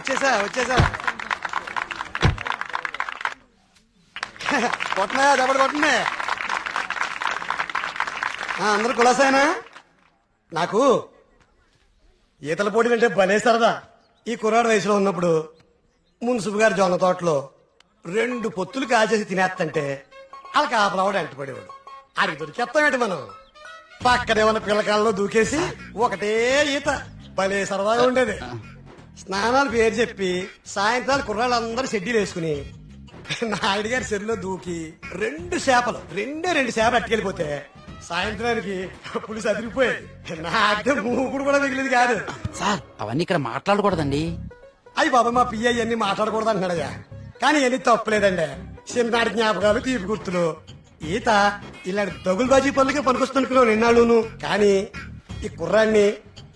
వచ్చేసా కొట్టనా దెబ్బడు కొట్టనే. అందరు కులాసైనా. నాకు ఈతల పోటీలు అంటే భలే సరదా. ఈ కుర్రాడు వయసులో ఉన్నప్పుడు మున్సిపు గారి జొన్న తోటలో 2 పొత్తులు కాచేసి తినేస్తంటే వాళ్ళకి ఆపలవాడు అంటపడేవాడు. అడిగి దొరికేస్తామేంటి మనం. పక్కనే ఉన్న పిల్లకాలలో దూకేసి ఒకటే ఈత. భలే సరదాగా ఉండేది. స్నానాలు పేరు చెప్పి సాయంత్రాలు కుర్రాళ్ళందరూ షెడ్యూల్ వేసుకుని నాయుడు గారి చెరువులో దూకి 2 చేపలు అట్టుకెళ్ళిపోతే సాయంత్రానికి పులిసి అదిరిపోయేది. నాకే మూకుడు కూడా మిగిలింది కాదు. సార్ అవన్నీ ఇక్కడ మాట్లాడకూడదండి. అయ్యి బాబా మా పియ్య అన్ని మాట్లాడకూడదు అంటున్నాడయ్యా. కానీ ఎన్ని తప్పులేదండి. చిన్ననాటి జ్ఞాపకాలు, తీపి గుర్తులు. ఈత ఇలాంటి దగులుబాజీ పనులకే పనికొస్తున్నాను నిన్నాళ్ళును. కానీ ఈ కుర్రాన్ని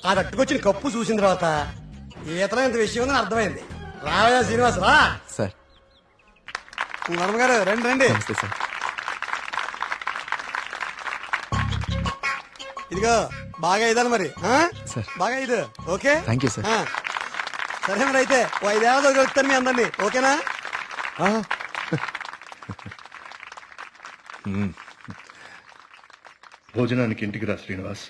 ఆ తట్టుకొచ్చిన కప్పు చూసిన తర్వాత ఈతలో ఇంత విషయం ఉందని అర్థమైంది. రావయ్యా శ్రీనివాస్ రా. సార్ నర్మగారు రండి. సార్ ఇదిగో బాగా ఇదాలి మరి. సార్. బాగా ఇది ఓకే. Thank you sir. సరే మరి అయితే 5 ఏళ్ళతో కలుగుతాను మీ అందరినీ. ఓకేనా? భోజనానికి ఇంటికి రా శ్రీనివాస్.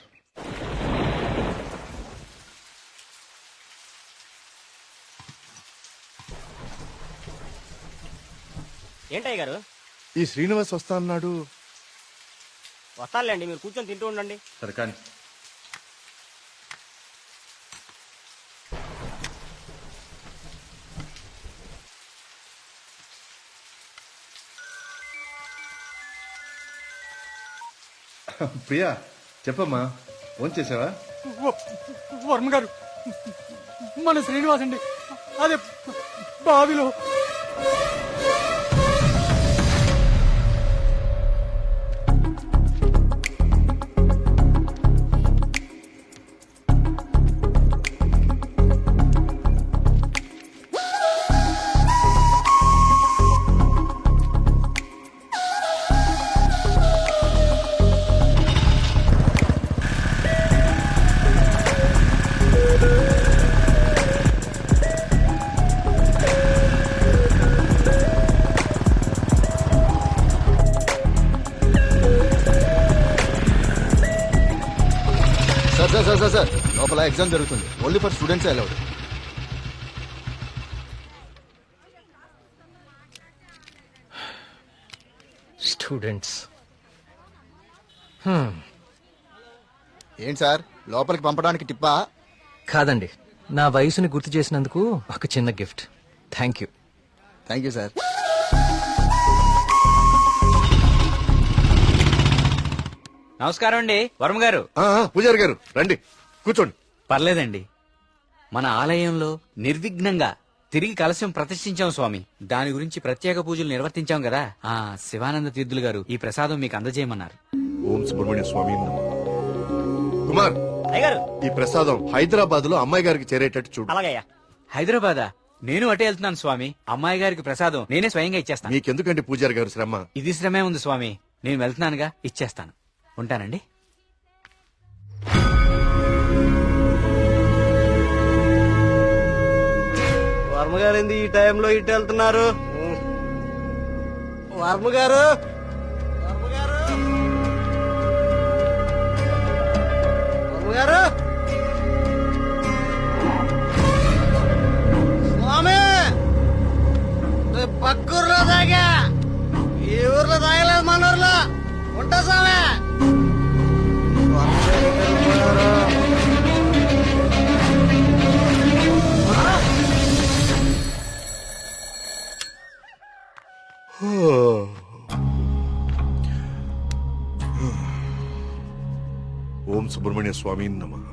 ఏంటయ్య గారు? ఈ శ్రీనివాస్ వస్తా అన్నాడు. వస్తానులేండి, మీరు కూర్చొని తింటూ ఉండండి. సరే కానీ ప్రియా చెప్పమ్మా, ఫోన్ చేసావా? వర్మ గారు, మన శ్రీనివాస్ అండి అదే బావిలో. సార్ లోపల ఎగ్జామ్ జరుగుతుంది. Only for students allowed. Students ఏంటి సార్ లోపలికి పంపడానికి టిప్పా? కాదండి, నా వయసుని గుర్తు చేసినందుకు ఒక చిన్న gift. Thank you. Thank you sir. నమస్కారం అండి వర్మ గారు. పూజారి గారు రండి, కూర్చోండి. పర్లేదండి, మన ఆలయంలో నిర్విఘ్నంగా తిరిగి కలశం ప్రతిష్ఠించాం స్వామి. దాని గురించి ప్రత్యేక పూజలు నిర్వర్తించాం కదా. శివానంద తీర్థులు గారు ఈ ప్రసాదం మీకు అందజేయమన్నారు. ఓం సుబ్రహ్మణ్య స్వామి నమః. కుమార్, అయ్యగారు ఈ ప్రసాదం హైదరాబాద్ లో అమ్మాయి గారికి చేరేటట్టు చూడు. అలాగయ్యా. హైదరాబాదా? నేను అటే వెళ్తున్నాను స్వామి. అమ్మాయి గారికి ప్రసాదం నేనే స్వయంగా ఇచ్చేస్తాను. మీకెందుకండి పూజారి గారు శ్రమ? ఇది శ్రమే ఉంది స్వామి. నేను వెళ్తున్నానుగా, ఇచ్చేస్తాను. ఉంటానండి. వర్మ గారు ఏంది ఈ టైంలో ఇటు వెళ్తున్నారు? వర్మ గారు, వర్మ గారు, వర్మ గారు, స్వామి పక్కూర్లో తాగా, ఈ ఊర్లో తాగలేదు, మన ఊర్లో ఉంటా స్వామి. ఓం సుబ్రహ్మణ్య స్వామి నమః.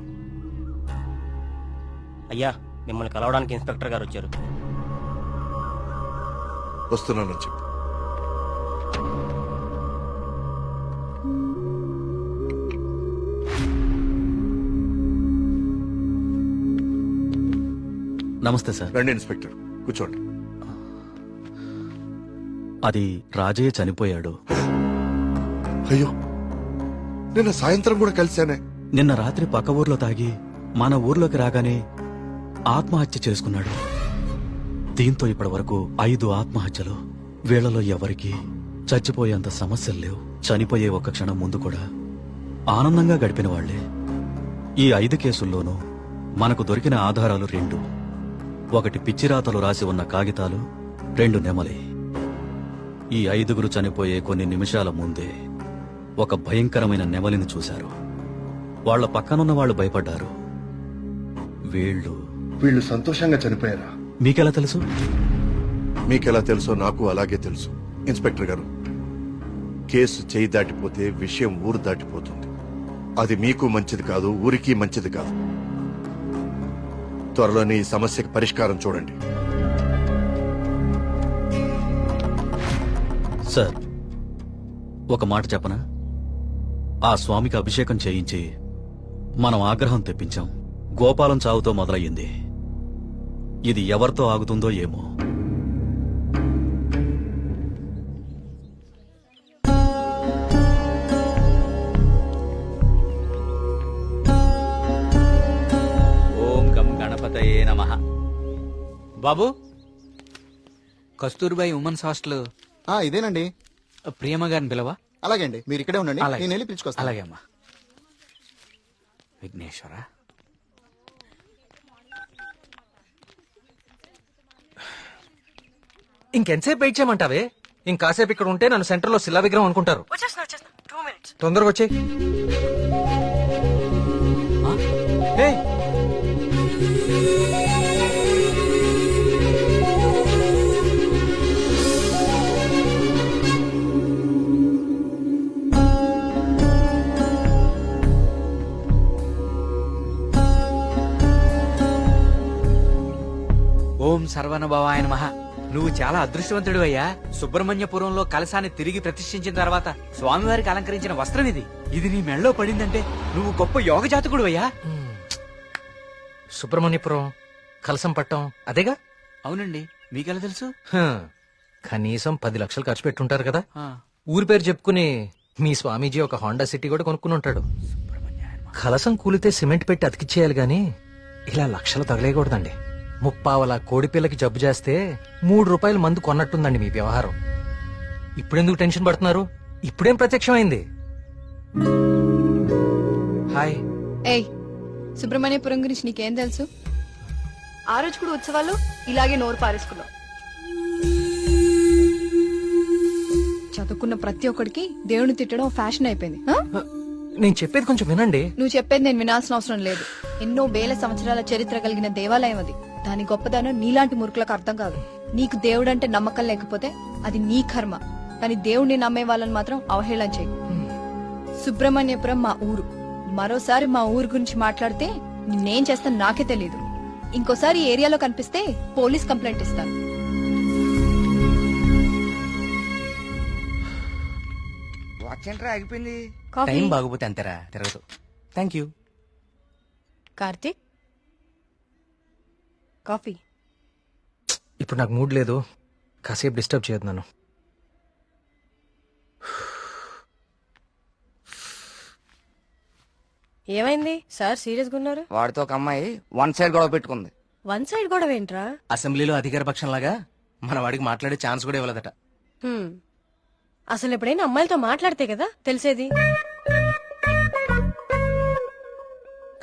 అయ్యా, మిమ్మల్ని కలవడానికి ఇన్స్పెక్టర్ గారు వచ్చారు. వస్తున్నానని చెప్పు. నమస్తే సార్. రండి ఇన్స్పెక్టర్, కూర్చోండి. అది రాజయ్య చనిపోయాడు. అయ్యో, నిన్న సాయంత్రం కూడా కలిశానే. నిన్న రాత్రి పక్క ఊర్లో తాగి మన ఊర్లోకి రాగానే ఆత్మహత్య చేసుకున్నాడు. దీంతో ఇప్పటి వరకు 5 ఆత్మహత్యలు. వీళ్లలో ఎవరికి చచ్చిపోయేంత సమస్యలు లేవు. చనిపోయే ఒక్క క్షణం ముందు కూడా ఆనందంగా గడిపిన వాళ్లే. ఈ 5 కేసుల్లోనూ మనకు దొరికిన ఆధారాలు 2. ఒకటి పిచ్చిరాతలు రాసి ఉన్న కాగితాలు, 2 నెమలి. ఈ 5గురు చనిపోయే కొన్ని నిమిషాల ముందే ఒక భయంకరమైన నెమలిని చూశారు. వాళ్ల పక్కనున్న వాళ్ళు భయపడ్డారు. వీళ్ళు సంతోషంగా చనిపోయారా? మీకెలా తెలుసు? మీకెలా తెలుసో నాకు అలాగే తెలుసు. ఇన్స్పెక్టర్ గారు, కేసు చేయి దాటిపోతే విషయం ఊరు దాటిపోతుంది. అది మీకు మంచిది కాదు, ఊరికి మంచిది కాదు. త్వరలోనే ఈ సమస్యకి పరిష్కారం చూడండి. సార్, ఒక మాట చెప్పనా? ఆ స్వామికి అభిషేకం చేయించి మనం ఆగ్రహం తెప్పించాం. గోపాలం చావుతో మొదలయ్యింది. ఇది ఎవరితో ఆగుతుందో ఏమో. ఓం గం గణపతయే నమః. బాబు, కస్తూర్బాయి ఉమెన్స్ హాస్టల్ ఇదేనండి. ప్రియమ్మ గారిని పిలవా? అలాగే అండి, మీరు ఇక్కడే ఉండండి. అలాగే. నేను వెళ్ళి పిలుచుకొస్తాను. అలాగే అమ్మా. విఘ్నేశ్వర, ఇంకెంతసేపు వెయిట్ చేయమంటావే? ఇంకాసేపు ఇక్కడ ఉంటే నన్ను సెంటర్ లో శిలా విగ్రహం అనుకుంటారు. తొందరగా వచ్చే. ఓం సర్వనుభవాయ నమః. నువ్వు చాలా అదృష్టవంతుడు అయ్యా. సుబ్రహ్మణ్యపురంలో కలశాన్ని తిరిగి ప్రతిష్ఠించిన తర్వాత స్వామివారికి అలంకరించిన వస్త్రం ఇది. ఇది నీ మెళ్ళో పడిందంటే నువ్వు గొప్ప యోగ జాతకుడు అయ్యా. సుబ్రహ్మణ్యపురం కలసం పట్టం అదేగా? అవునండి, మీకెలా తెలుసు? కనీసం 10 లక్షలు ఖర్చు పెట్టుంటారు కదా. ఆ, ఊరి పేరు చెప్పుకుని మీ స్వామీజీ ఒక హోండా సిటీ కూడా కొనుక్కుని ఉంటాడు. కలసం కూలితే సిమెంట్ పెట్టి అతికిచ్చేయాలి గాని ఇలా లక్షలు తగలేయకూడదండి. 30 కోడి పిల్లకి జబ్బు చేస్తే 3 రూపాయలు మందు కొన్నట్టుందండి మీ వ్యవహారం. ఇప్పుడెందుకు టెన్షన్ పడుతున్నారు? ఇప్పుడేం ప్రత్యక్షమైంది? హాయ్. ఏయ్, సుబ్రహ్మణ్యపురం గురించి నీకేం తెలుసు? ఆ రోజు కూడా ఉత్సవాలు ఇలాగే నోరు పారేసుకున్నావు. చదువుకున్న ప్రతి ఒక్కడికి దేవుని తిట్టడం ఫ్యాషన్ అయిపోయింది. ఆ? నేను చెప్పేది కొంచెం వినండి. నువ్వు చెప్పేది నేను వినాల్సిన అవసరం లేదు. ఎన్నో వేల సంవత్సరాల చరిత్ర కలిగిన దేవాలయం అది. దాని గొప్పదనం నీలాంటి మురుకులకు అర్థం కాదు. నీకు దేవుడంటే నమ్మకం లేకపోతే అది నీ కర్మ. కానీ దేవుణ్ణి నమ్మే వాళ్ళని మాత్రం అవహేళన చేయి. సుబ్రహ్మణ్యపురం మా ఊరు. మరోసారి మా ఊరు గురించి మాట్లాడితే నిన్నేం చేస్తాను నాకే తెలీదు. ఇంకోసారి ఈ ఏరియాలో కనిపిస్తే పోలీస్ కంప్లైంట్ ఇస్తాను. ఆగిపోయింది. కాఫీ? టైం బాగోపోతే అంతేరా, తిరగదు. Thank you. కార్తీక్, కాఫీ. ఇప్పుడు నాకు మూడ్ లేదు. కాసేపు డిస్టర్బ్ చేయొద్దు నన్ను. ఏమైంది సార్ సీరియస్ గా ఉన్నారు? వాడితో ఒక అమ్మాయి 1 సైడ్ గొడవ పెట్టుకుంది. 1 సైడ్ గొడవ ఏంట్రా? అసెంబ్లీలో అధికార పక్షం లాగా మన వాడికి మాట్లాడే ఛాన్స్ కూడా ఇవ్వలేదట. హ్మ్. అసలు ఎప్పుడైనా అమ్మాయిలతో మాట్లాడితే కదా తెలిసేది.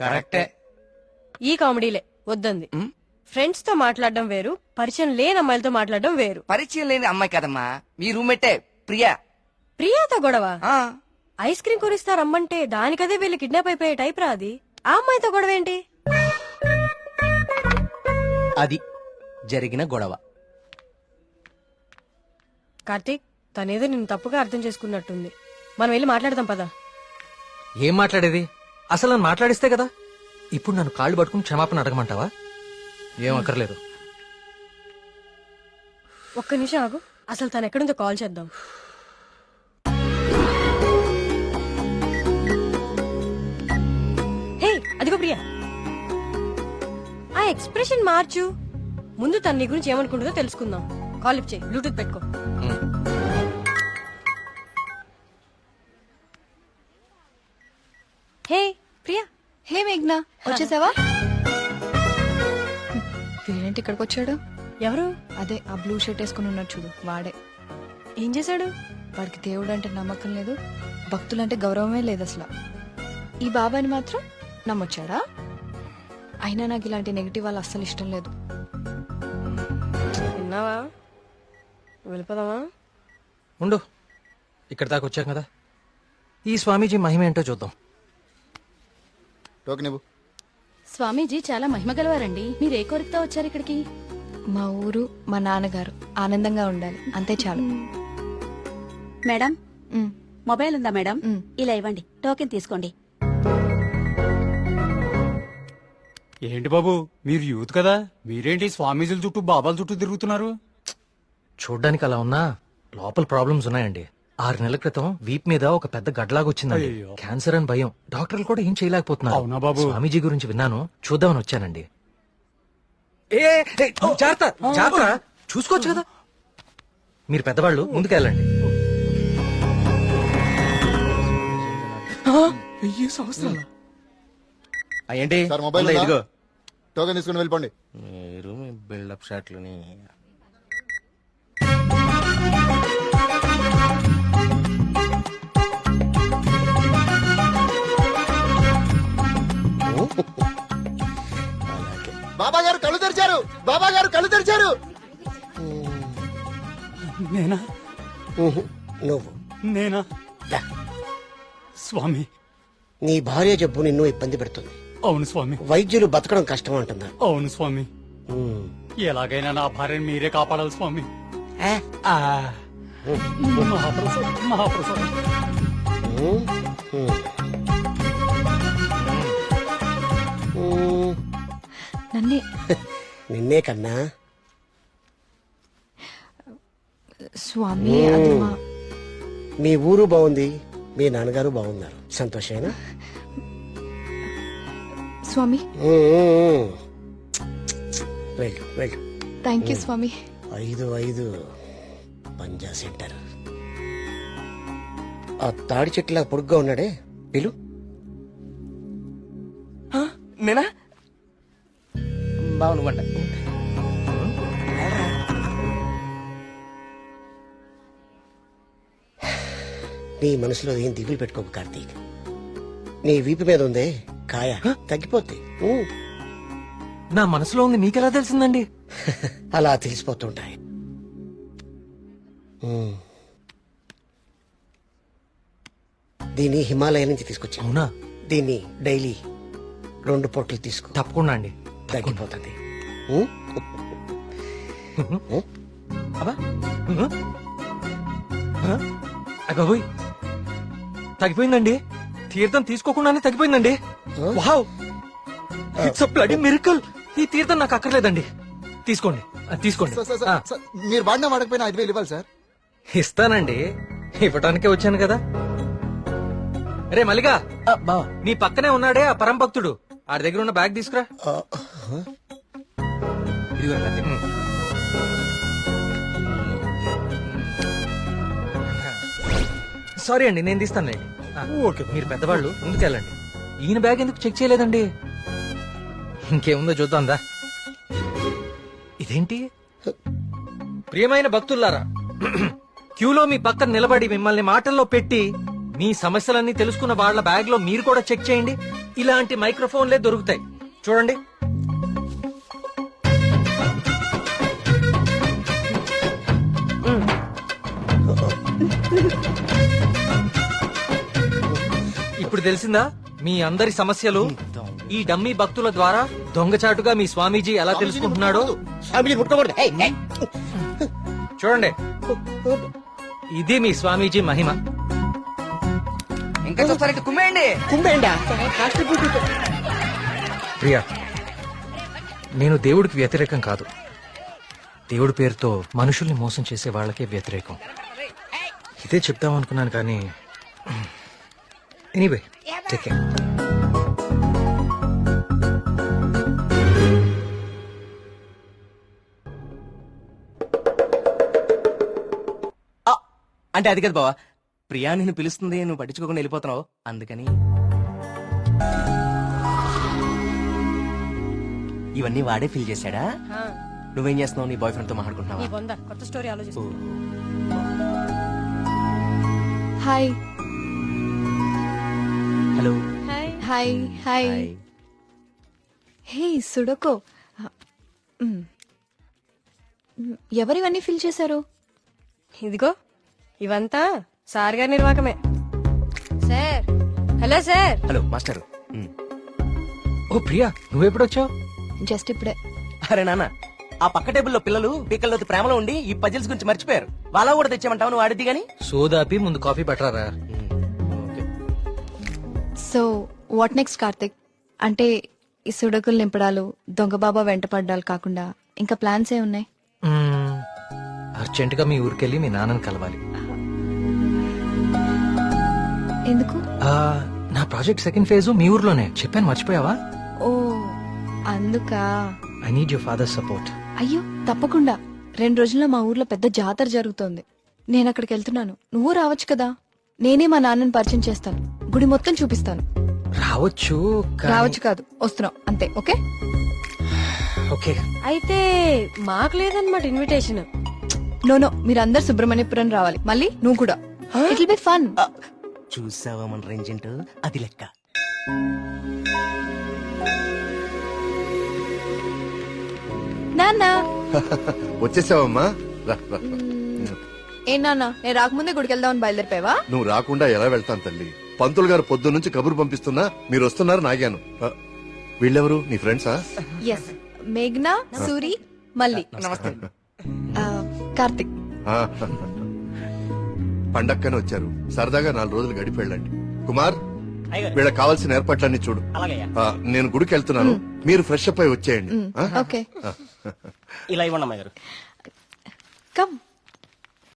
కరెక్టే. ఈ కామెడీలే వద్దంది. ఫ్రెండ్స్ తో మాట్లాడడం వేరు, పరిచయం లేని అమ్మాయిలతో మాట్లాడడం వేరు. పరిచయం లేని అమ్మాయి కదమ్మా, మీ రూమ్మేటే ప్రియా. ప్రియాతో గొడవ? ఐస్ క్రీమ్ కొనిస్తా రమ్మంటే దానికదే వీళ్ళు కిడ్నాప్ అయిపోయే టైప్ రా అది. ఆ అమ్మాయితో గొడవ ఏంటి? అది జరిగిన గొడవ. కార్తీక్, తనేదో నిన్ను తప్పుగా అర్థం చేసుకున్నట్టుంది. మనం వెళ్ళి మాట్లాడదాం పదా. ఏం మాట్లాడేది? అసలు నన్ను మాట్లాడిస్తే కదా. ఇప్పుడు నన్ను కాళ్ళు పట్టుకుని క్షమాపణ అడగమంటావా? ఏం అక్కర్లేదు. ఒక్క నిమిషం ఆగు, అసలు తను ఎక్కడుందో కాల్ చేద్దాం. హే, అదిగో ప్రియా. ఆ ఎక్స్ప్రెషన్ మార్చు. ముందు తన నీ గురించి ఏమనుకుంటుందో తెలుసుకుందాం. కాల్ లిఫ్ట్ చేయి, బ్లూటూత్ పెట్టుకో. హే ప్రియా. హే మేఘ్నా, వచ్చేసావా? వీడేంటి ఇక్కడికి వచ్చాడు? ఎవరు? అదే ఆ బ్లూ షర్ట్ వేసుకుని ఉన్నాడు చూడు, వాడే. ఏం చేశాడు? వాడికి దేవుడు అంటే నమ్మకం లేదు, భక్తులంటే గౌరవమే లేదు అసలు. ఈ బాబాని మాత్రం నమ్మొచ్చాడా? అయినా నాకు ఇలాంటి నెగిటివ్ వాళ్ళు అస్సలు ఇష్టం లేదు. విన్నావా? వెళ్ళిపోదామా? ఉండు, ఇక్కడ దాకా వచ్చాం కదా, ఈ స్వామీజీ మహిమ ఏంటో చూద్దాం. టోకెన్ ఇవ్వు. స్వామీజీ చాలా మహిమ గలవారండి. మీరు ఏ కోరికతో వచ్చారు ఇక్కడికి? మా ఊరు, మా నాన్నగారు ఆనందంగా ఉండాలి, అంతే చాలు. మేడం, ఉమ్, మొబైల్ ఉందా మేడం? ఉమ్. ఇలా ఇవ్వండి, టోకెన్ తీసుకోండి. ఏంటి బాబు, మీరు యూత్ కదా, మీరేంటి స్వామీజీల చుట్టూ బాబాల చుట్టూ తిరుగుతున్నారు? చూడ్డానికి అలా ఉన్నా లోపల ప్రాబ్లమ్స్ ఉన్నాయండి. 6 నెలల క్రితం వీప్ మీద ఒక పెద్ద గడ్లాగా వచ్చిందండి. అయ్యో. క్యాన్సర్ అని భయం, డాక్టర్లు కూడా ఏం చేయలేకపోతున్నారు. అవునా బాబు? స్వామీజీ గురించి విన్నాను, చూద్దామని వచ్చానండి. జాగ్రత్త జాగ్రత్త, చూసుకోవచ్చు కదా. మీరు పెద్దవాళ్ళు, ముందుకెళ్ళండి. 1000 సంవత్సరాల ఏంటి సార్ మొబైల్ ఉందా? ఉందా? ఇదిగో. టోకెన్ తీసుకుని వెళ్ళిపోండి. మీరు మీ బిల్డప్ షాట్లని. బాబా గారు కళ్ళు తెరిచారు, బాబా గారు కళ్ళు తెరిచారు. నేనా? నువ్వు నేనా? స్వామి. నీ భార్య జబ్బు నిన్ను ఇబ్బంది పెడుతుంది. అవును స్వామి. వైద్యులు బతకడం కష్టం అంటున్నారు. అవును స్వామి. ఎలాగైనా నా భార్యని మీరే కాపాడాలి స్వామి. ఆ. మహాప్రసాద్, మహాప్రసాద్. నన్నే నిన్నే కన్నా స్వామి, అది మా మీ ఊరు బాగుంది, మీ నాన్నగారు బాగున్నారు, సంతోషేనా? స్వామి. వెళ్ళు వెళ్ళు. థ్యాంక్ యూ స్వామి. 5 పంజా సెంటర్. ఆ తాడి చెట్టులా పొడుగ్గా ఉన్నాడే, పిలు. నేనా? బాగుండ. నీ మనసులో ఏం దిగులు పెట్టుకోకు కార్తీక్. నీ వీపు మీద ఉందే కాయ, తగ్గిపోద్ది. నా మనసులో ఉంది మీకెలా తెలిసిందండి? అలా తెలిసిపోతుంటాయి. దీన్ని హిమాలయ నుంచి తీసుకొచ్చా. అవునా? దీన్ని డైలీ 2 పొట్లు తీసుకో, తప్పకుండా అండి. తగ్గిపోతుంది. అబ్బా. అగోయ్, తగ్గిపోయిందండి. తీర్థం తీసుకోకుండానే తగ్గిపోయిందండి. Wow, it's a bloody miracle. ఈ తీర్థం నాకు అక్కర్లేదండి, తీసుకోండి తీసుకోండి. సార్, సార్, సార్, సార్, మీరు వాడినా వాడకపోయినా 5000 ఇవ్వాలి సార్. ఇస్తానండి, ఇవ్వటానికే వచ్చాను కదా. రే మల్లిగా, నీ పక్కనే ఉన్నాడే ఆ పరం భక్తుడు, ఆడి దగ్గర ఉన్న బ్యాగ్ తీసుకురా. సారీ అండి, నేను తీస్తానులేండి. ఓకే. మీరు పెద్దవాళ్ళు, ముందుకెళ్ళండి. ఈయన బ్యాగ్ ఎందుకు చెక్ చేయలేదండి? ఇంకేముందో చూద్దాందా. ఇదేంటి? ప్రియమైన భక్తులారా, క్యూలో మీ పక్కన నిలబడి మిమ్మల్ని మాటల్లో పెట్టి మీ సమస్యలన్నీ తెలుసుకున్న వాళ్ళ బ్యాగ్ లో మీరు కూడా చెక్ చేయండి. ఇలాంటి మైక్రోఫోన్లే దొరుకుతాయి, చూడండి. ఇప్పుడు తెలిసిందా మీ అందరి సమస్యలు? ఈ డమ్మీ భక్తుల ద్వారా దొంగచాటుగా మీ స్వామీజీ ఎలా తెలుసుకుంటున్నాడో. స్వామిజీ ముట్టకూడదు. చూడండి, ఇది మీ స్వామీజీ మహిమ. ఇంకా చూస్తారంటే కుమ్మేయండి. ప్రియా, నేను దేవుడికి వ్యతిరేకం కాదు. దేవుడి పేరుతో మనుషుల్ని మోసం చేసే వాళ్ళకే వ్యతిరేకం. ఇదే చెప్తామనుకున్నాను కానీ ఎనీవే, టేక్ కేర్. అంటే అది కదా బావా, ప్రియా నిన్ను పిలుస్తుంది, నువ్వు పట్టించుకోకుండా వెళ్ళిపోతున్నావు, అందుకని. ఇవన్నీ వాడే ఫిల్ చేశాడా? నువ్వేం చేస్తున్నావు? నీ బాయ్ ఫ్రెండ్ తో మాట్లాడుకుంటున్నావా? ఈ బొంద కొత్త స్టోరీ ఆలోచిస్తూ. Hi hello. Hi hi hey సుడకో ఎవరివన్నీ ఫిల్ చేశారు? ఇదిగో ఇవంతా సార్ గారి నిర్వాకమే. Sir hello sir. Hello master. ఓ ప్రియా, నువ్వెప్పుడొచ్చావు? జస్ట్ ఇప్పుడే. అరే నాన్న, ఆ పక్క టేబుల్లో పిల్లలు పీకల్లోతి ప్రేమలో ఉండి ఈ పజిల్స్ గురించి మర్చిపోయారు. వాళ్ళ కూడా తెచ్చామంటావు, నువ్వు ఆడిద్ది గాని. సోదాపి ముందు కాఫీ పట్టరారా. So what next Karthik? అంటే ఈ సుడకులు నింపడాలు, దొంగ బాబా వెంట పడ్డాలు కాకుండా ఇంకా ప్లాన్స్ ఏ ఉన్నాయి? అర్జెంట్ గా మీ ఊరికెళ్ళి మీ నాన్నని కలవాలి. ఎందుకు? నా ప్రాజెక్ట్ సెకండ్ ఫేజ్ మీ ఊర్లోనే, చెప్పాను మర్చిపోయావా? ఓ అందుకా. I need your father support. అయ్యో తప్పకుండా. 2 రోజుల్లో మా ఊర్లో పెద్ద జాతర జరుగుతోంది. నేను అక్కడికి వెళ్తున్నాను. నువ్వు రావచ్చు కదా. నేనే మా నాన్నని పరిచయం చేస్తాను, గుడి మొత్తం చూపిస్తాను. రావచ్చు రావచ్చు కాదు, వస్తున్నావు అంతే. Okay okay. అయితే మాకు లేదన్నమాట ఇన్విటేషన్. నో మీరందరు సుబ్రహ్మణ్యపురం రావాలి. మళ్ళీ నువ్వు కూడా. It will be fun. చూసావా మన రేంజ్ ఏంటో, అది లెక్క. నాన్న వచ్చేసావమ్మా, రా, రా, రా. ఏ నాన్న, నేను రాకముందే గుడికి వెళ్దామని బయలుదేరిపోయావా? నువ్వు రాకుండా ఎలా వెళ్తాను తల్లి? పంతులు గారు పొద్దు నుంచి కబురు పంపిస్తున్నా మీరు వస్తున్నారు నాగాను. వీళ్ళెవరు నీ ఫ్రెండ్సా? ఎస్, మేఘ్నా, సూరి, మల్లి. కార్తిక్. ఆ, పండక్కనే వచ్చారు. సరదాగా 4 రోజులు గడిపి వెళ్ళండి. కుమార్, అయ్యగారు. వీళ్ళకి కావాల్సిన ఏర్పాట్లన్నీ చూడు. అలాగయ్యా. నేను గుడికి వెళ్తున్నాను, మీరు ఫ్రెష్ అప్ అయి వచ్చేయండి. ఓకే ఇలా ఇవ్వండి అమ్మాయి గారు. కమ్.